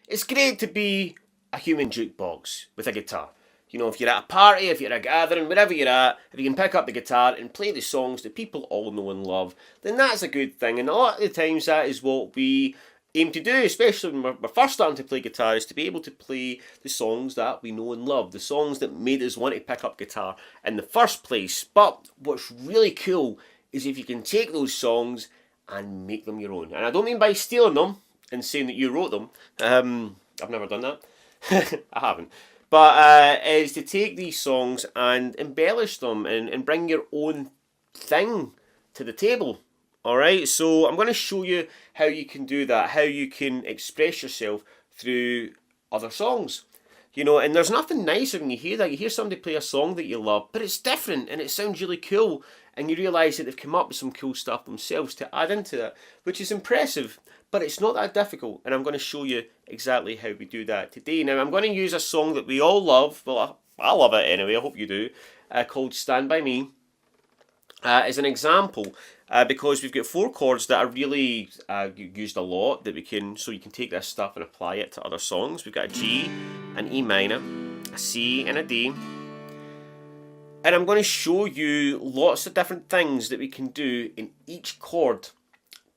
it's great to be a human jukebox with a guitar. You know, if you're at a party, if you're at a gathering, wherever you're at, if you can pick up the guitar and play the songs that people all know and love, then that's a good thing. And a lot of the times that is what we aim to do, especially when we're first starting to play guitar, is to be able to play the songs that we know and love, the songs that made us want to pick up guitar in the first place. But what's really cool is if you can take those songs and make them your own. And I don't mean by stealing them and saying that you wrote them. I've never done that. I haven't. But is to take these songs and embellish them and bring your own thing to the table. Alright, so I'm going to show you how you can do that, how you can express yourself through other songs. You know, and there's nothing nicer when you hear that. You hear somebody play a song that you love, but it's different and it sounds really cool, and you realise that they've come up with some cool stuff themselves to add into that, which is impressive, but it's not that difficult, and I'm going to show you exactly how we do that today. Now, I'm going to use a song that we all love, well, I love it anyway, I hope you do, called Stand By Me, as an example, because we've got 4 chords that are really used a lot, that we can, so you can take this stuff and apply it to other songs. We've got a G, an E minor, a C and a D. And I'm going to show you lots of different things that we can do in each chord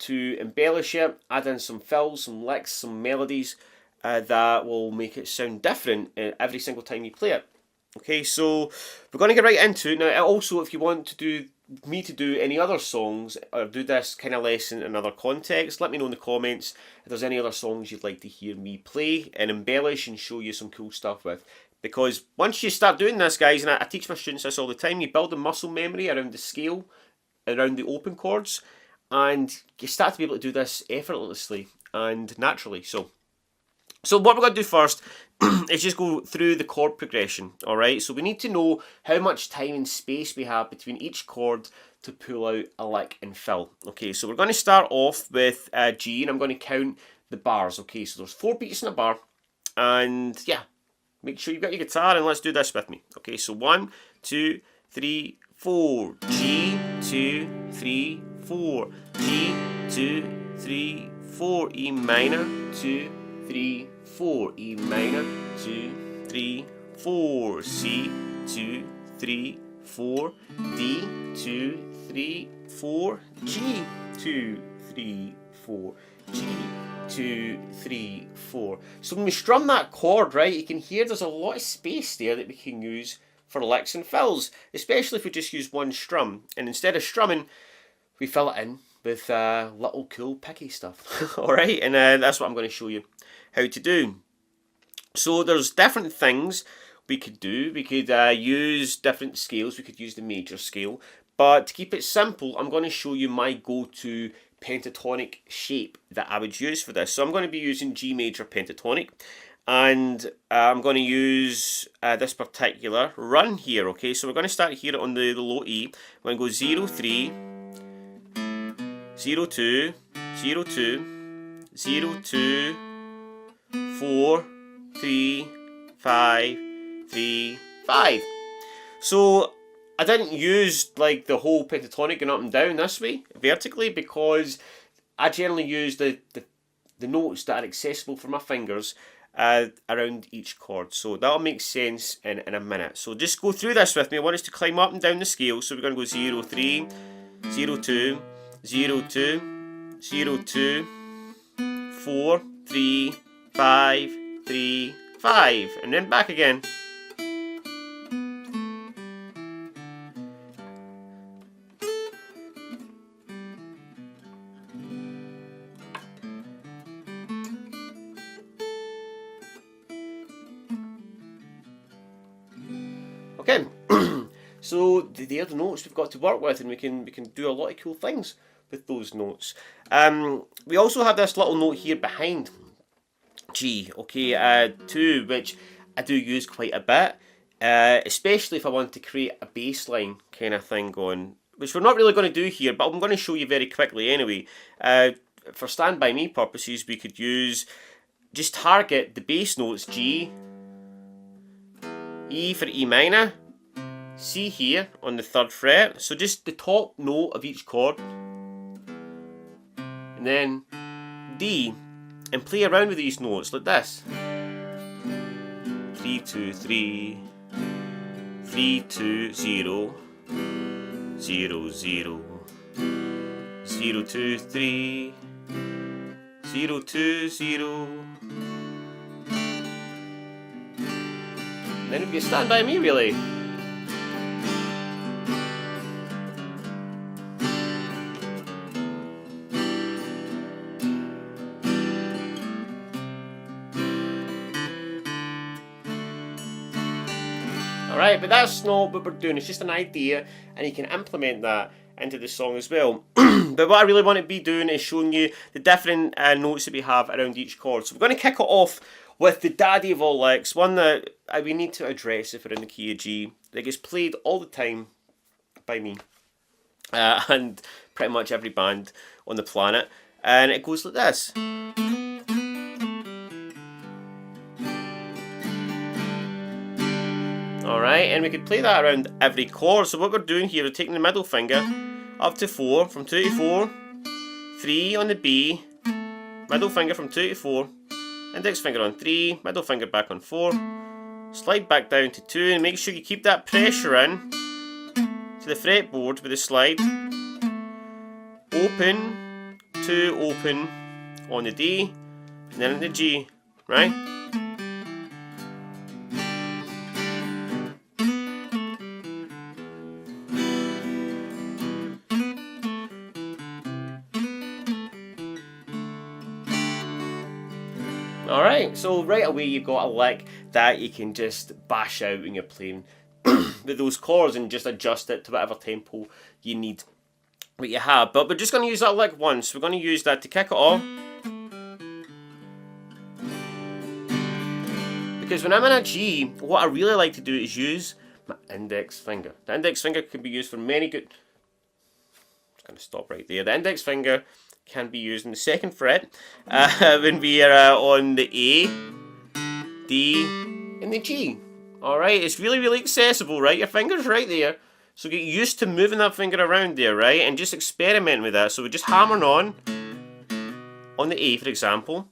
to embellish it, add in some fills, some licks, some melodies that will make it sound different every single time you play it. Okay, so we're going to get right into it. Now, also, if you want to do any other songs or do this kind of lesson in other context, let me know in the comments if there's any other songs you'd like to hear me play and embellish and show you some cool stuff with. Because once you start doing this, guys, and I teach my students this all the time, you build a muscle memory around the scale, around the open chords, and you start to be able to do this effortlessly and naturally. So what we're going to do first is just go through the chord progression, alright? So we need to know how much time and space we have between each chord to pull out a lick and fill. Okay, so we're going to start off with G, and I'm going to count the bars. Okay, so there's 4 beats in a bar, and yeah, make sure you've got your guitar and let's do this with me. Okay, so 1, 2, 3, 4. G, 2, 3, 4. G, 2, 3, 4. E minor, 2, 3, 4. E minor, 2, 3, 4. C, 2, 3, 4. D, 2, 3, 4. G, 2, 3, 4. G, 2, 3, 4. So when we strum that chord, right, you can hear there's a lot of space there that we can use for licks and fills, especially if we just use one strum. And instead of strumming, we fill it in with little cool picky stuff. Alright, and that's what I'm going to show you how to do. So there's different things we could do. We could use different scales. We could use the major scale. But to keep it simple, I'm going to show you my go-to pentatonic shape that I would use for this. So I'm going to be using G major pentatonic, and I'm going to use this particular run here. Okay, so we're going to start here on the low E. We're going to go 0, 3, 0, 2, 0, 2, 0, 2, 4, 3, 5, 3, 5. So I didn't use like the whole pentatonic going up and down this way vertically, because I generally use the notes that are accessible for my fingers around each chord. So that'll make sense in a minute. So just go through this with me. I want us to climb up and down the scale. So we're going to go 0, 3, 0, 2, 0, 2, 0, 2, 4, 3, 5, 3, 5, and then back again. Okay, so they're the notes we've got to work with, and we can do a lot of cool things with those notes. We also have this little note here behind G, okay, 2, which I do use quite a bit, especially if I want to create a bass line kind of thing going, which we're not really going to do here, but I'm going to show you very quickly anyway. For Stand By Me purposes, we could just target the bass notes G, E for E minor, C here on the 3rd fret, so just the top note of each chord, and then D. and play around with these notes like this. 3, 2, 3, 3, 2, 0, 0, 0, 0, 2, 3, 0, 2, 0. And then if you stand by me, really. Alright, but that's not what we're doing, it's just an idea, and you can implement that into the song as well. But what I really want to be doing is showing you the different notes that we have around each chord. So we're going to kick it off with the daddy of all licks, one that we need to address if we're in the key of G, that gets played all the time by me and pretty much every band on the planet, and it goes like this. Alright, and we could play that around every chord. So what we're doing here is taking the middle finger up to 4, from 2 to 4, 3 on the B, middle finger from 2 to 4, index finger on 3, middle finger back on 4, slide back down to 2, and make sure you keep that pressure in to the fretboard with the slide. Open, 2, open on the D, and then on the G, right? Alright, so right away you've got a lick that you can just bash out when you're playing with those chords and just adjust it to whatever tempo you need, what you have. But we're just going to use that lick once. We're going to use that to kick it off. Because when I'm in a G, what I really like to do is use my index finger. The index finger can be used for many good... I'm just going to stop right there. The index finger can be used in the 2nd fret when we are on the A, D, and the G. Alright, it's really, really accessible, right? Your finger's right there. So get used to moving that finger around there, right? And just experiment with that. So we're just hammering on the A, for example.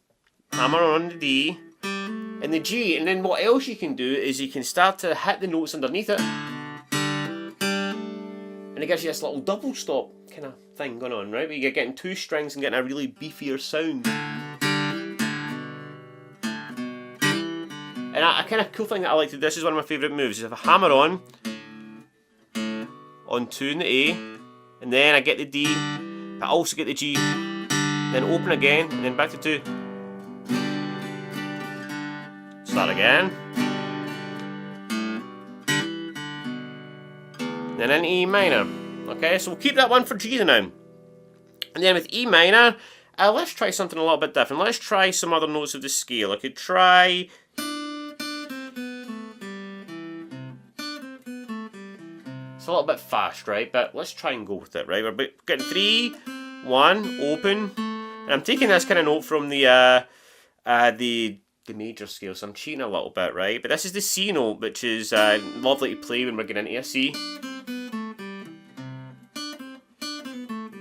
Hammer on the D and the G. And then what else you can do is you can start to hit the notes underneath it. And it gives you this little double stop kind of thing going on, right? Where you're getting 2 strings and getting a really beefier sound. And a kind of cool thing that I like to do, this is one of my favourite moves, is if I hammer on 2 in the A, and then I get the D, but I also get the G, then open again, and then back to 2. Start again. Then in E minor. Okay, so we'll keep that one for G now. And then with E minor, let's try something a little bit different. Let's try some other notes of the scale. I could try... It's a little bit fast, right? But let's try and go with it, right? We're getting 3, 1, open. And I'm taking this kind of note from the major scale, so I'm cheating a little bit, right? But this is the C note, which is lovely to play when we're getting into a C.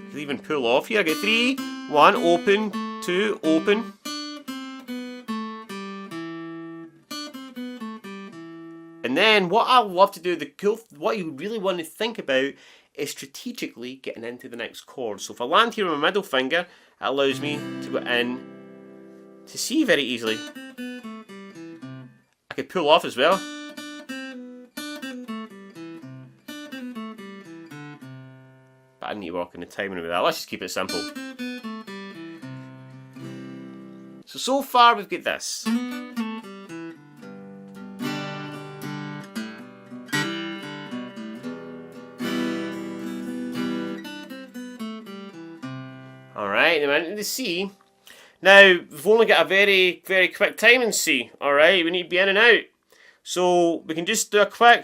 You can even pull off here. I get 3, 1, open, 2, open. And then what I love to do, what you really want to think about is strategically getting into the next chord. So if I land here with my middle finger, it allows me to go in to C very easily. I could pull off as well. But I need to work on the timing with that. Let's just keep it simple. So far we've got this. Alright, then we're into the C. Now, we've only got a very, very quick time in C. Alright, we need to be in and out. So, we can just do a quick...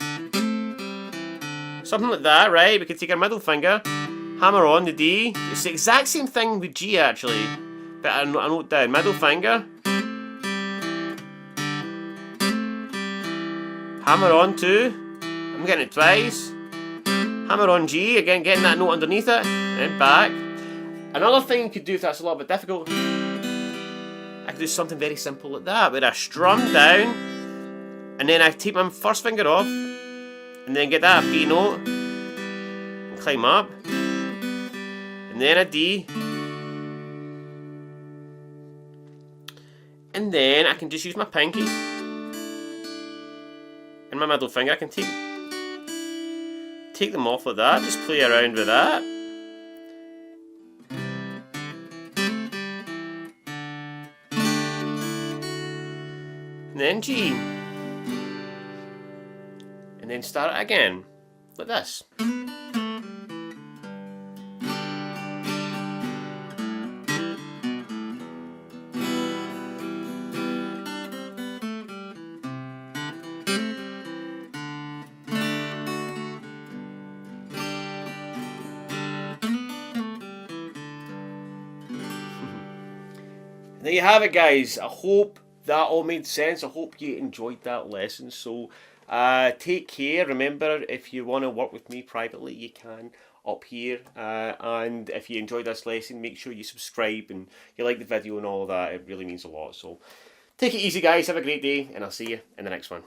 something like that, right? We can take our middle finger, hammer on the D. It's the exact same thing with G, actually. But I note down. Middle finger. Hammer on 2. I'm getting it twice. Hammer on G, again getting that note underneath it. And then back. Another thing you could do if that's a little bit difficult, I I can do something very simple like that, where I strum down, and then I take my first finger off, and then get that B note, and climb up, and then a D, and then I can just use my pinky and my middle finger. I can take them off like that, just play around with that. And then G. And then start it again, like this. There you have it, guys. I hope that all made sense. I hope you enjoyed that lesson. So take care. Remember, if you want to work with me privately, you can up here. And if you enjoyed this lesson, make sure you subscribe and you like the video and all of that. It really means a lot. So take it easy, guys. Have a great day, and I'll see you in the next one.